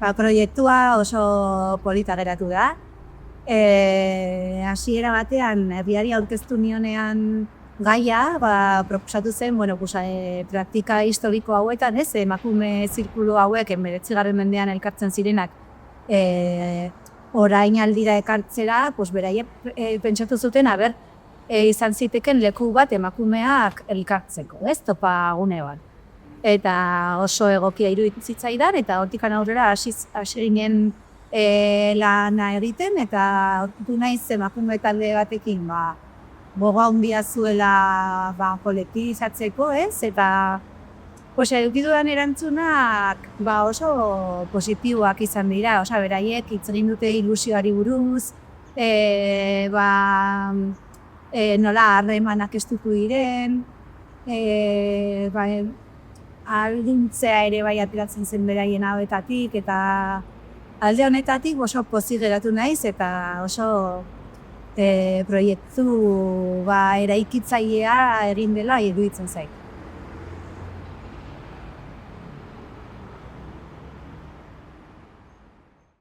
Proiektua oso polita geratu da. Hasiera batean, herriari aurkeztu nionean gaia, proposatu zen, praktika historiko hauetan, emakume zirkulu hauek, 19. mendean elkartzen zirenak, orain aldira ekartzera, beraiek pentsatu zuten, izan ziteken leku bat emakumeak elkartzeko, topa gune bat. Eta oso egokia iruditu zitzaidan, eta hortikan aurrera hasi ginen lana egiten, eta aurkitu naiz emakume talde batekin gogo handia zuela kolektibizatzeko, eta eduki dudan erantzunak oso positiboak izan dira, beraiek hitz egin dute ilusioari buruz, nola harremanak estutu diren, ahalduntzea ere bai ateratzen zen beraien hauetatik, eta alde honetatik oso pozik geratu naiz, eta oso proiektu eraikitzailea egin dela iruditzen zait.